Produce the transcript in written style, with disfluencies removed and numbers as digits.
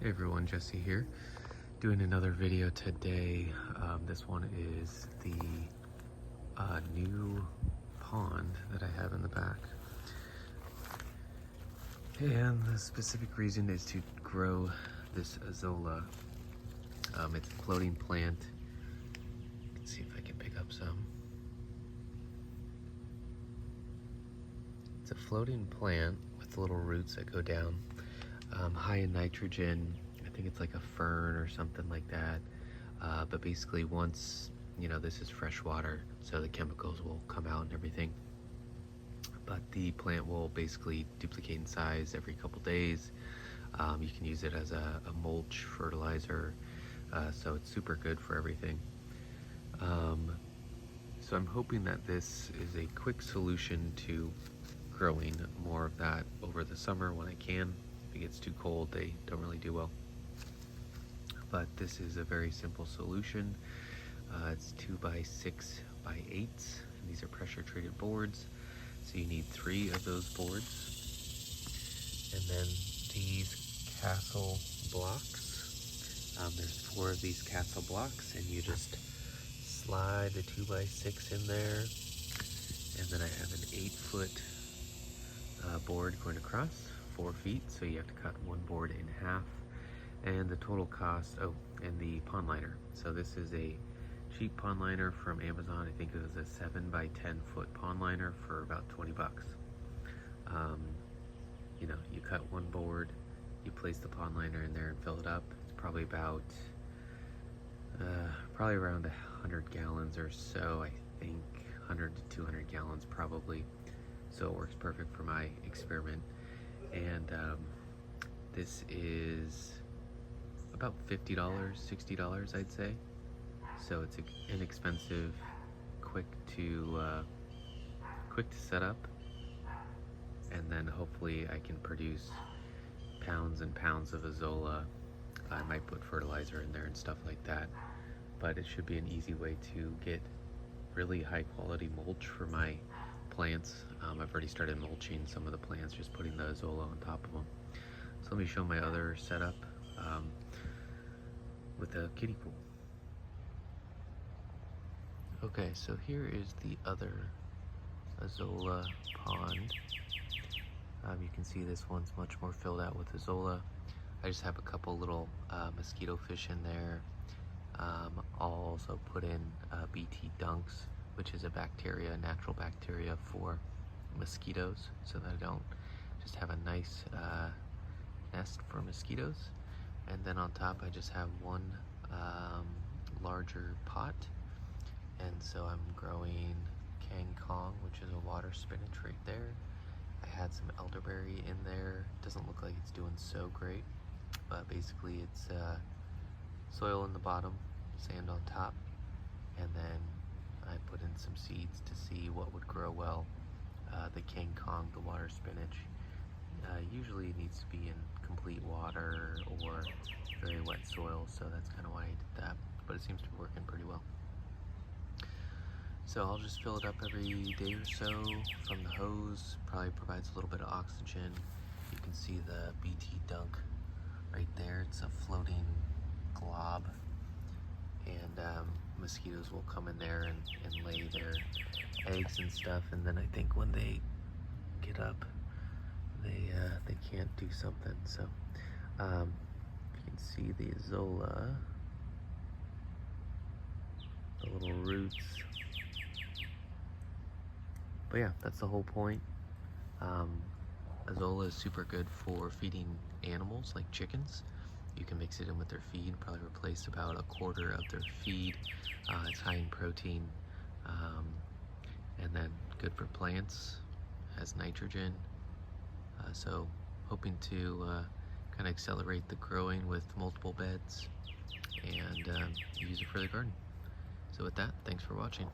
Hey everyone, Jesse here, doing another video today. This one is the new pond that I have in the back. And the specific reason is to grow this Azolla. It's a floating plant. Let's see if I can pick up some. It's a floating plant with little roots that go down. High in nitrogen. I think it's like a fern or something like that. But basically once, this is fresh water, so the chemicals will come out and everything. But the plant will basically duplicate in size every couple days. You can use it as a mulch fertilizer, so it's super good for everything. So I'm hoping that this is a quick solution to growing more of that over the summer when I can. If it gets too cold, they don't really do well. But this is a very simple solution. It's 2x6x8, and these are pressure treated boards. So you need 3 of those boards. And then these castle blocks. There's 4 of these castle blocks, and you just slide the 2x6 in there. And then I have an 8-foot board going across 4 feet, so you have to cut one board in half. And the total cost, and the pond liner. So this is a cheap pond liner from Amazon. I think it was a 7x10 foot pond liner for about 20 bucks. You cut one board, you place the pond liner in there and fill it up. It's probably about, probably around 100 gallons or so, I think. 100 to 200 gallons probably. So it works perfect for my experiment. And this is about $50, $60, I'd say. So it's inexpensive, quick to set up, and then hopefully I can produce pounds and pounds of Azolla. I might put fertilizer in there and stuff like that, but it should be an easy way to get really high quality mulch for my plants. I've already started mulching some of the plants, just putting the Azolla on top of them. So let me show my other setup with a kiddie pool. Okay, so here is the other Azolla pond. You can see this one's much more filled out with Azolla. I just have a couple little mosquito fish in there. I'll also put in BT dunks, which is a bacteria, natural bacteria for mosquitoes, so that I don't just have a nice nest for mosquitoes. And then on top I just have one larger pot, and so I'm growing Kang Kong, which is a water spinach right there. I had some elderberry in there. Doesn't look like it's doing so great, but basically it's soil in the bottom, sand on top, and then I put in some seeds to see what would grow well. The Kang Kong, the water spinach, usually needs to be in complete water or very wet soil, so that's kind of why I did that, but it seems to be working pretty well. So I'll just fill it up every day or so from the hose. Probably provides a little bit of oxygen. You can see the BT dunk right there. It's a floating glob, and mosquitoes will come in there and lay their eggs and stuff, and then I think when they get up, they can't do something. So you can see the Azolla, the little roots. But yeah, that's the whole point. Azolla is super good for feeding animals like chickens. You can mix it in with their feed, probably replace about 1/4 of their feed. It's high in protein, and then good for plants, has nitrogen. So hoping to kind of accelerate the growing with multiple beds and use it for the garden. So with that, thanks for watching.